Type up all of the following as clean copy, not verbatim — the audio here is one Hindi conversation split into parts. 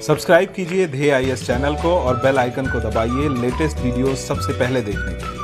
सब्सक्राइब कीजिए ध्येय आईएएस चैनल को और बेल आइकन को दबाइए लेटेस्ट वीडियो सबसे पहले देखने के लिए।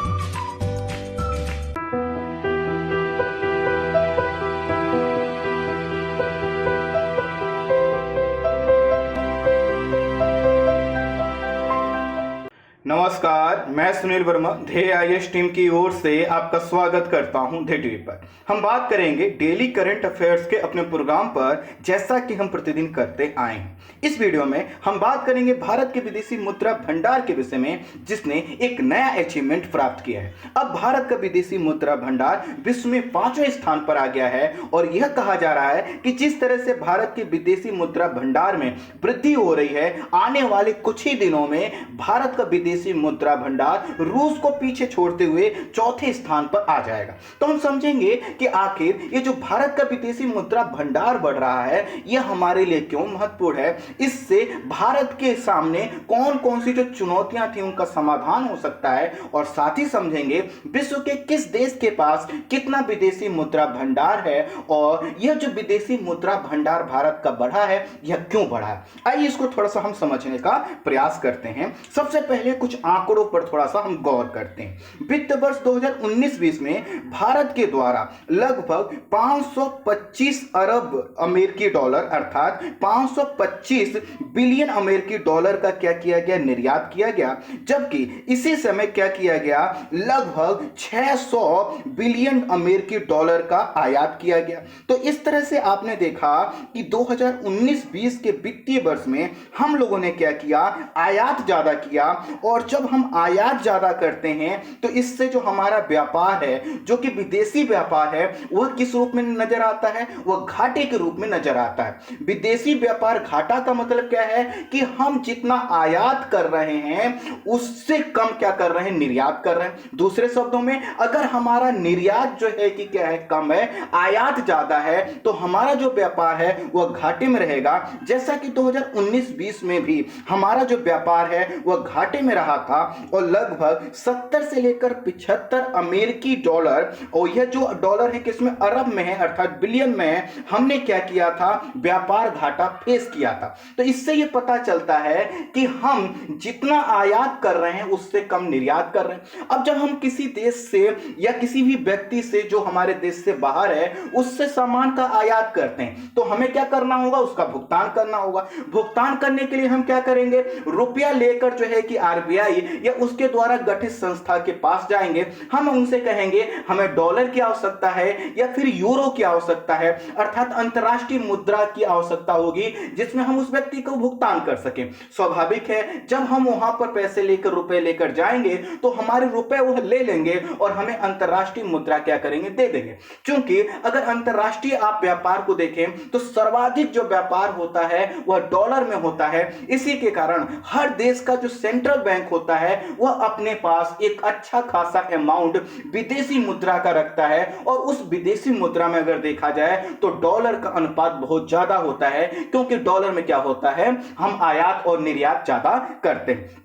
नमस्कार, मैं सुनील वर्मा ध्येय आईएएस टीम की ओर से आपका स्वागत करता हूं ध्येय टीवी पर। हम बात करेंगे डेली करंट अफेयर्स के अपने प्रोग्राम पर, जैसा कि हम प्रतिदिन करते आए हैं। इस वीडियो में हम बात करेंगे भारत के विदेशी मुद्रा भंडार के विषय में, जिसने एक नया अचीवमेंट प्राप्त किया है। अब भारत का विदेशी मुद्रा भंडार विश्व में 5वें स्थान पर आ गया है और यह कहा जा रहा है कि जिस तरह से भारत के विदेशी मुद्रा भंडार में वृद्धि हो रही है, आने वाले कुछ ही दिनों में भारत का विदेशी मुद्रा भंडार रूस को पीछे छोड़ते हुए चौथे स्थान पर आ जाएगा। तो हम समझेंगे कि आखिर ये जो भारत का विदेशी मुद्रा भंडार बढ़ रहा है, यह हमारे लिए क्यों महत्वपूर्ण है, इससे भारत के सामने कौन कौन सी जो चुनौतियां थी उनका समाधान हो सकता है, और साथ ही समझेंगे विश्व के किस देश के पास कितना विदेशी मुद्रा भंडार है और यह जो विदेशी मुद्रा भंडार भारत का बढ़ा है, यह क्यों बढ़ा है। आइए इसको थोड़ा सा हम समझने का प्रयास करते हैं। सबसे पहले कुछ आंकड़ों पर थोड़ा सा हम गौर करते हैं। वित्त वर्ष 2019-20 में भारत के द्वारा लगभग 525 अरब अमेरिकी डॉलर अर्थात 525 बिलियन अमेरिकी डॉलर का क्या किया गया, निर्यात किया गया, जबकि इसी समय क्या किया गया, लगभग 600 बिलियन अमेरिकी डॉलर का आयात किया गया। तो इस तरह से आपने देखा कि 2019-20 के वित्तीय वर्ष में हम लोगों ने क्या किया, आयात ज्यादा किया, और जब हम आयात ज्यादा करते हैं तो इससे जो हमारा व्यापार है, जो कि विदेशी व्यापार है, वह किस रूप में नजर आता है, वह घाटे के रूप में नजर आता है। विदेशी व्यापार घाटा का मतलब क्या है कि हम जितना आयात कर रहे हैं उससे कम क्या कर रहे हैं, निर्यात कर रहे हैं। दूसरे शब्दों में, अगर हमारा निर्यात जो है कि क्या है, कम है, आयात ज्यादा है, तो हमारा जो व्यापार है वह घाटे में रहेगा। जैसा कि 2019-20 में भी हमारा जो व्यापार है वह घाटे में रहा था और लगभग 70 से लेकर 75 अमेरिकी डॉलर, और यह जो डॉलर है किसमें, अरब में है अर्थात बिलियन में है, हमने क्या किया था, व्यापार घाटा फेस किया था। तो इससे यह पता चलता है कि हम जितना आयात कर रहे हैं उससे कम निर्यात कर रहे हैं। अब जब हम किसी देश से या किसी भी व्यक्ति से जो हमारे देश से बाहर है उससे सामान का आयात करते हैं, तो हमें क्या करना होगा, उसका भुगतान करना होगा। भुगतान करने के लिए हम क्या करेंगे, रुपया लेकर जो है कि आरबीआई या उसके द्वारा गठित संस्था के पास जाएंगे, हम उनसे कहेंगे हमें डॉलर की आवश्यकता है या फिर यूरो की आवश्यकता है, अर्थात अंतरराष्ट्रीय मुद्रा की आवश्यकता होगी जिसमें हम उस व्यक्ति को भुगतान कर सकें। स्वाभाविक है, जब हम वहां पर पैसे लेकर, रुपए लेकर जाएंगे तो हमारे रुपए वह ले लेंगे और हमें अंतरराष्ट्रीय मुद्रा क्या करेंगे, दे देंगे। क्योंकि अगर अंतरराष्ट्रीय आप व्यापार को देखें तो सर्वाधिक जो व्यापार होता है वह डॉलर में होता है। इसी के कारण हर देश का जो सेंट्रल बैंक होता है वह अपने पास एक अच्छा खासा अमाउंट विदेशी मुद्रा का रखता है, और उस विदेशी मुद्रा में अगर देखा जाए तो डॉलर का अनुपात बहुत ज्यादा होता है, क्योंकि डॉलर में क्या होता है, हम आयात और निर्यात ज्यादा करते हैं।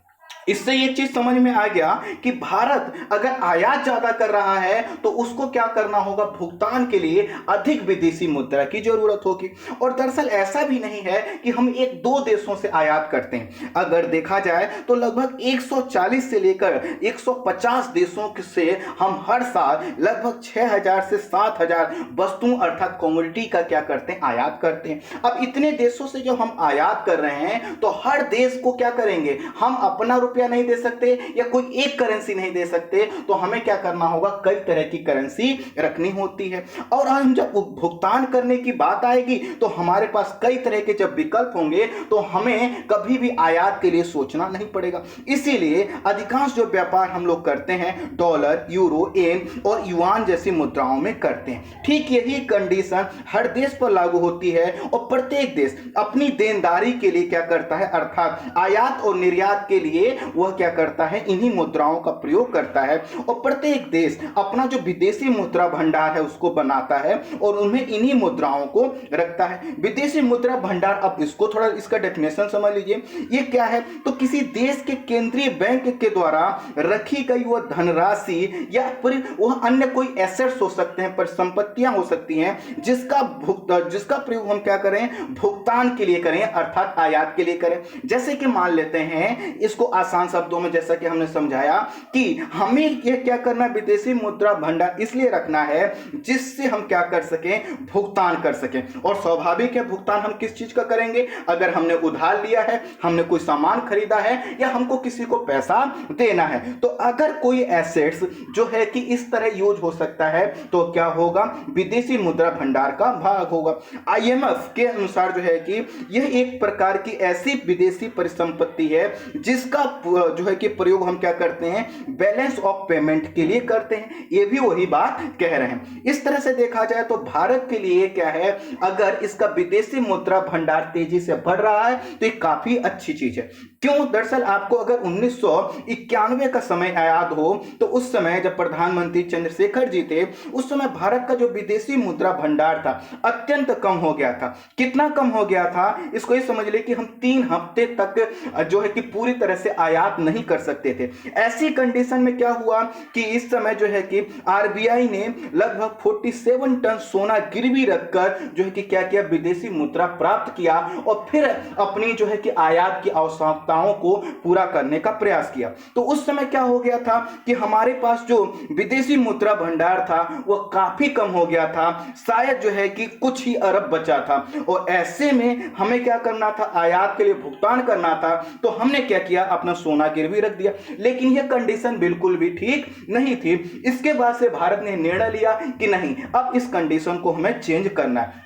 इससे ये चीज समझ में आ गया कि भारत अगर आयात ज्यादा कर रहा है तो उसको क्या करना होगा, भुगतान के लिए अधिक विदेशी मुद्रा की जरूरत होगी। और दरअसल ऐसा भी नहीं है कि हम एक दो देशों से आयात करते हैं। अगर देखा जाए तो लगभग 140 से लेकर 150 देशों से हम हर साल लगभग 6000 से 7000 वस्तुओं अर्थात कमोडिटी का क्या करते हैं, आयात करते हैं। अब इतने देशों से जब हम आयात कर रहे हैं तो हर देश को क्या करेंगे, हम अपना रुपया नहीं दे सकते या कोई एक करेंसी नहीं दे सकते, तो हमें क्या करना होगा, कई तरह की करेंसी रखनी होती है। और हम जब भुगतान करने की बात आएगी तो हमारे पास कई तरह के जब विकल्प होंगे तो हमें कभी भी आयात के लिए सोचना नहीं पड़ेगा। इसीलिए अधिकांश जो व्यापार हम लोग करते हैं डॉलर, यूरो, येन और युआन जैसी मुद्राओं में करते हैं। ठीक यही कंडीशन हर देश पर लागू होती है और प्रत्येक देश अपनी देनदारी के लिए क्या करता है, अर्थात आयात और निर्यात के लिए वह क्या करता है, इन्हीं मुद्राओं का प्रयोग करता है और प्रत्येक देश अपना जो विदेशी मुद्रा भंडार है उसको बनाता है और उन्हें इन्हीं मुद्राओं को रखता है। विदेशी मुद्रा भंडार, अब इसको थोड़ा इसका डेफिनेशन समझ लीजिए, ये क्या है, तो किसी देश के केंद्रीय बैंक के द्वारा रखी गई वह धनराशि या फिर वह अन्य कोई एसेट्स हो सकते हैं, परिसंपत्तियां हो सकती हैं जिसका प्रयोग हम क्या करें, भुगतान के लिए करें, अर्थात आयात के लिए करें। जैसे कि मान लेते हैं, इसको आसान शब्दों में जैसा कि हमने समझाया कि हमें यह क्या करना, विदेशी मुद्रा भंडार इसलिए रखना है जिससे हम क्या कर सकें, भुगतान कर सकें। और स्वाभाविक है भुगतान हम किस चीज का करेंगे, अगर हमने उधार लिया है, हमने कोई सामान खरीदा है या हमको किसी को पैसा देना है, तो अगर कोई एसेट्स जो है कि इस तरह यूज हो सकता है तो क्या होगा, विदेशी मुद्रा भंडार का भाग होगा। आईएमएफ के अनुसार जो है कि यह एक प्रकार की ऐसी विदेशी परिसंपत्ति है जिसका जो है कि प्रयोग हम क्या करते हैं, बैलेंस ऑफ पेमेंट के लिए करते हैं। ये भी वही बात कह रहे हैं। इस तरह से देखा जाए तो भारत के लिए क्या है, अगर इसका विदेशी मुद्रा भंडार तेजी से बढ़ रहा है तो ये काफी अच्छी चीज है। क्यों, दरअसल आपको अगर 1991 का समय याद हो तो उस समय जब प्रधानमंत्री चंद्रशेखर जी थे, उस समय भारत का जो विदेशी मुद्रा भंडार था अत्यंत कम हो गया था। कितना कम हो गया था, इसको ये समझ ले कि हम 3 हफ्ते तक जो है कि पूरी तरह से आयात नहीं कर सकते थे। ऐसी कंडीशन में क्या हुआ कि इस समय जो है कि आरबीआई ने लगभग 47 टन सोना गिरवी रखकर जो है कि क्या किया, विदेशी मुद्रा प्राप्त किया और फिर अपनी जो है कि आयात की आवश्यकताओं को पूरा करने का प्रयास किया। तो उस समय क्या हो गया था कि हमारे पास जो विदेशी मुद्रा भंडार था वह काफी कम हो गया था, शायद जो है कि कुछ ही अरब बचा था और ऐसे में हमें क्या करना था, आयात के लिए भुगतान करना था। तो हमने क्या किया, अपना सोना गिरवी रख दिया। लेकिन यह कंडीशन बिल्कुल भी ठीक नहीं थी। इसके बाद से भारत ने निर्णय लिया कि नहीं, अब इस कंडीशन को हमें चेंज करना है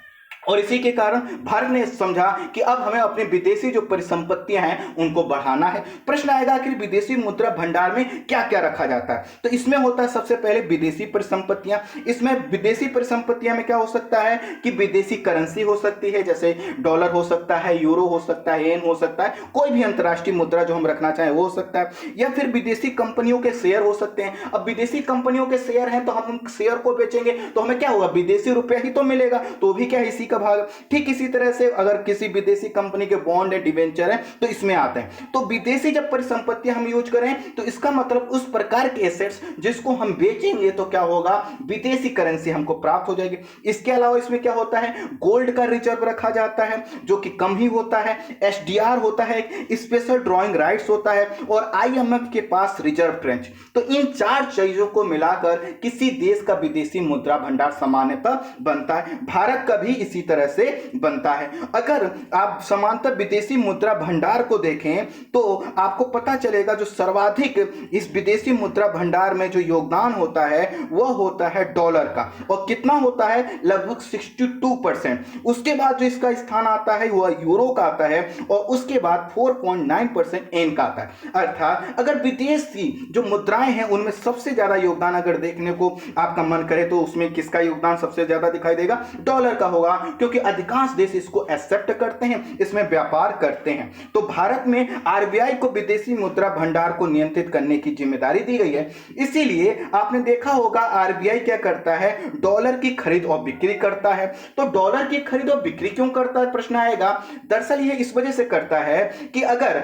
और इसी के कारण भारत ने समझा कि अब हमें अपनी विदेशी जो परिसंपत्तियां हैं उनको बढ़ाना है। प्रश्न आएगा कि विदेशी मुद्रा भंडार में क्या क्या रखा जाता है, तो इसमें होता है सबसे पहले विदेशी परिसंपत्तियां। इसमें विदेशी परिसंपत्तियां में क्या हो सकता है कि विदेशी करेंसी हो सकती है, जैसे डॉलर हो सकता है, यूरो हो सकता है, येन हो सकता है, कोई भी अंतर्राष्ट्रीय मुद्रा जो हम रखना चाहें वो हो सकता है, या फिर विदेशी कंपनियों के शेयर हो सकते हैं। अब विदेशी कंपनियों के शेयर हैं तो हम उन शेयर को बेचेंगे तो हमें क्या होगा, विदेशी रुपया ही तो मिलेगा, तो भी क्या इसी का भाग। ठीक इसी तरह से अगर किसी विदेशी कंपनी के बॉन्ड है, डिवेंचर है, तो इसमें आते हैं। तो विदेशी जब परिसंपत्तियां हम यूज करें तो इसका मतलब उस प्रकार के एसेट्स जिसको हम बेचेंगे तो क्या होगा, विदेशी करेंसी हमको प्राप्त हो जाएगी। इसके अलावा इसमें क्या होता है, गोल्ड का रिजर्व रखा जाता है जो कि कम ही होता है, एसडीआर होता है, स्पेशल ड्रॉइंग राइट्स होता है और आईएमएफ के पास रिजर्व ट्रेंच। तो इन 4 चीजों को मिलाकर किसी देश का विदेशी मुद्रा भंडार सामान्यतः बनता है। भारत का भी इसी तरह से बनता है। अगर आप समांतर विदेशी मुद्रा भंडार को देखें तो आपको पता चलेगा जो सर्वाधिक इस विदेशी मुद्रा भंडार में जो योगदान होता है वह होता है डॉलर का, और कितना होता है, लगभग 62%। उसके बाद जो इसका स्थान आता है वह यूरो का आता है और उसके बाद 4.9% येन का आता है। अर्थात अगर विदेशी जो मुद्राएं हैं उनमें सबसे ज्यादा योगदान अगर देखने को आपका मन करे तो उसमें किसका योगदान सबसे ज्यादा दिखाई देगा, डॉलर का होगा, क्योंकि अधिकांश देश इसको एक्सेप्ट करते हैं, इसमें व्यापार करते हैं। तो भारत में आरबीआई को विदेशी मुद्रा भंडार को नियंत्रित करने की जिम्मेदारी दी गई है। इसीलिए आपने देखा होगा आरबीआई क्या करता है, डॉलर की खरीद और बिक्री करता है। तो डॉलर की खरीद और बिक्री क्यों करता है, प्रश्न आएगा। दरअसल यह इस वजह से करता है कि अगर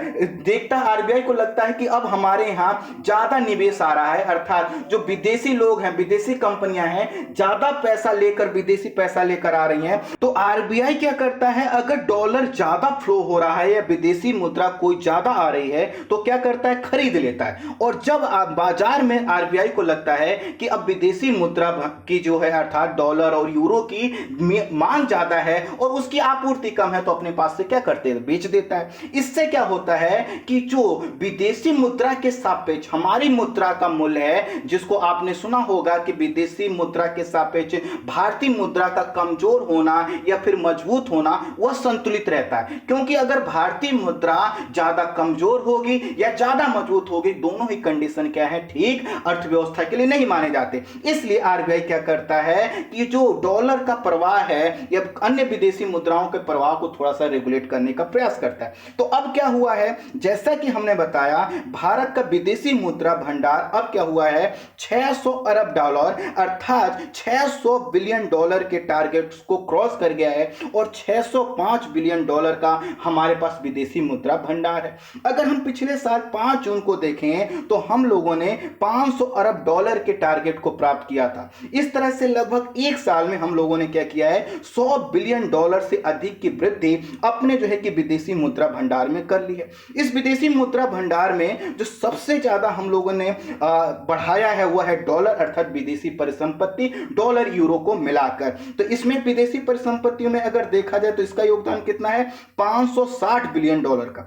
देखता आरबीआई को लगता है कि अब हमारे यहां ज्यादा निवेश आ रहा है, अर्थात जो विदेशी लोग हैं, विदेशी कंपनियां हैं, ज्यादा पैसा लेकर, विदेशी पैसा लेकर आ रही हैं, तो आरबीआई क्या करता है, अगर डॉलर ज्यादा फ्लो हो रहा है या विदेशी मुद्रा कोई ज्यादा आ रही है तो क्या करता है, खरीद लेता है। और जब बाजार में आरबीआई को लगता है कि अब विदेशी मुद्रा की जो है अर्थात डॉलर और यूरो की मांग ज्यादा है और उसकी आपूर्ति कम है, तो अपने पास से क्या करते हैं, बेच देता है। इससे क्या होता है कि जो विदेशी मुद्रा के सापेक्ष हमारी मुद्रा का मूल्य है, जिसको आपने सुना होगा कि विदेशी मुद्रा के सापेक्ष भारतीय मुद्रा का कमजोर होना या फिर मजबूत होना वह संतुलित रहता है, क्योंकि अगर भारतीय मुद्रा ज्यादा कमजोर होगी या ज्यादा मजबूत होगी, दोनों ही कंडीशन क्या है, ठीक अर्थव्यवस्था के लिए नहीं माने जाते। इसलिए आरबीआई क्या करता है कि जो डॉलर का प्रवाह है या अन्य विदेशी मुद्राओं के प्रवाह को थोड़ा सा रेगुलेट करने का प्रयास करता है। तो अब क्या हुआ है, जैसा कि हमने बताया, भारत का विदेशी मुद्रा भंडार अब क्या हुआ है, 600 अरब डॉलर अर्थात 600 बिलियन डॉलर के टारगेट को क्रॉस कर गया है और 605 बिलियन डॉलर का हमारे पास विदेशी मुद्रा भंडार है। अगर हम पिछले साल 5 जून को देखें तो हम लोगों ने 500 अरब डॉलर के टारगेट को प्राप्त किया था। इस तरह से लगभग एक साल में हम लोगों ने क्या किया है, 100 बिलियन डॉलर से अधिक की वृद्धि अपने जो है कि विदेशी मुद्रा भंडार में कर ली है। इस विदेशी मुद्रा भंडार में जो सबसे ज्यादा हम लोगों ने बढ़ाया है वह है डॉलर अर्थात विदेशी परिसंपत्ति, डॉलर यूरो को मिलाकर। तो इसमें विदेशी परिसंपत्तियों में अगर देखा जाए तो इसका योगदान कितना है, 560 बिलियन डॉलर का।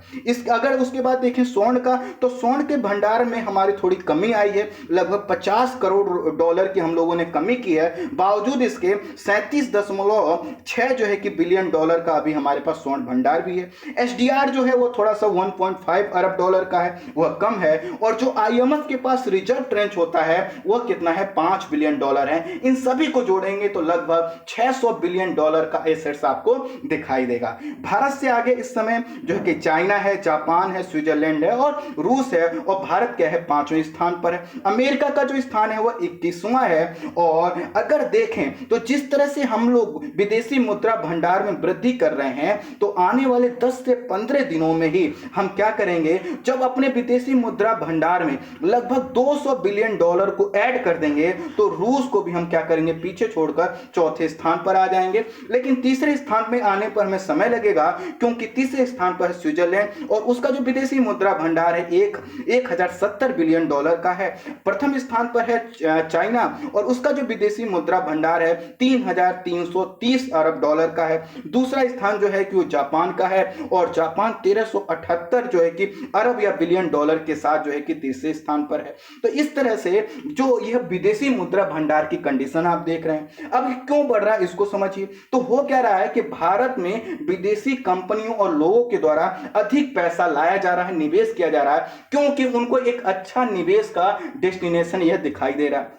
अगर उसके बाद देखें स्वर्ण का, तो स्वर्ण के भंडार में हमारी थोड़ी कमी आई है, लगभग 50 करोड़ डॉलर की हम लोगों ने कमी की है। बावजूद इसके 37.6 जो है कि बिलियन डॉलर का अभी हमारे पास स्वर्ण भंडार भी है। एसडीआर जो है वो थोड़ा सा 1.5 अरब डॉलर का है, वह कम है। और जो आईएमएफ के पास रिजर्व ट्रेंच होता है वह कितना है, 5 बिलियन डॉलर है। इन सभी को जोड़ेंगे तो लगभग 600 बिलियन डॉलर का एसेट्स आपको दिखाई देगा। भारत से आगे इस समय जो है कि चाइना है, जापान है, स्विट्जरलैंड है और रूस है, और भारत क्या है, 5वें स्थान पर है। अमेरिका का जो स्थान है वह 21वां है। और अगर देखें तो जिस तरह से हम लोग विदेशी मुद्रा भंडार में वृद्धि कर रहे हैं, तो आने वाले 10 से 15 दिनों में ही हम क्या करेंगे, जब अपने विदेशी मुद्रा भंडार में लगभग 200 बिलियन डॉलर को ऐड कर देंगे तो रूस को भी हम क्या करेंगे, पीछे छोड़कर चौथे स्थान पर आ जाएंगे। लेकिन तीसरे स्थान में आने पर हमें समय लगेगा, क्योंकि तीसरे स्थान पर स्विट्जरलैंड और उसका जो विदेशी मुद्रा भंडार है 1070 बिलियन डॉलर का है। प्रथम स्थान पर है चाइना और उसका जो विदेशी मुद्रा भंडार है 3330 अरब डॉलर का है। दूसरा स्थान जो है कि वो जापान का है और जापान 1378 जो है कि अरब या बिलियन डॉलर के साथ जो है कि तीसरे स्थान पर है। तो इस तरह से जो यह विदेशी मुद्रा भंडार की कंडीशन आप देख रहे हैं। अब क्यों बढ़ रहा है इसको समझिए। तो हो क्या रहा है कि भारत में विदेशी कंपनियों और लोगों के द्वारा अधिक पैसा लाया जा रहा है, निवेश किया जा रहा है, क्योंकि उनको एक अच्छा निवेश का डेस्टिनेशन यह दिखाई दे रहा है।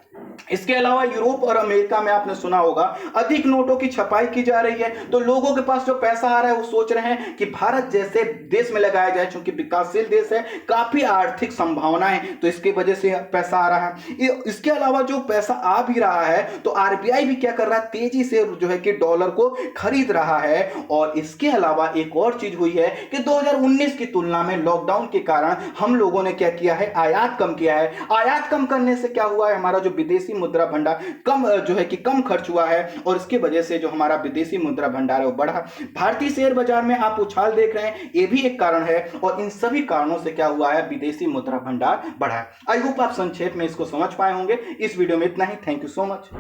इसके अलावा यूरोप और अमेरिका में आपने सुना होगा अधिक नोटों की छपाई की जा रही है, तो लोगों के पास जो पैसा आ रहा है वो सोच रहे हैं कि भारत जैसे देश में लगाया जाए, क्योंकि विकासशील देश है, काफी आर्थिक संभावनाएं, तो इसकी वजह से पैसा आ रहा है। इसके अलावा जो पैसा आ भी रहा है तो आरबीआई भी क्या कर रहा है, तेजी से जो है कि डॉलर को खरीद रहा है। और इसके अलावा एक और चीज हुई है कि 2019 की तुलना में लॉकडाउन के कारण हम लोगों ने क्या किया है, आयात कम किया है। आयात कम करने से क्या हुआ है, हमारा जो विदेशी मुद्रा भंडार कम जो है कि कम खर्च हुआ है और इसकी वजह से जो हमारा विदेशी मुद्रा भंडार है वो बढ़ा। भारतीय शेयर बाजार में आप उछाल देख रहे हैं, ये भी एक कारण है। और इन सभी कारणों से क्या हुआ है, विदेशी मुद्रा भंडार बढ़ा है। आई होप आप संक्षेप में इसको समझ पाए होंगे। इस वीडियो में इतना ही। Thank you so much.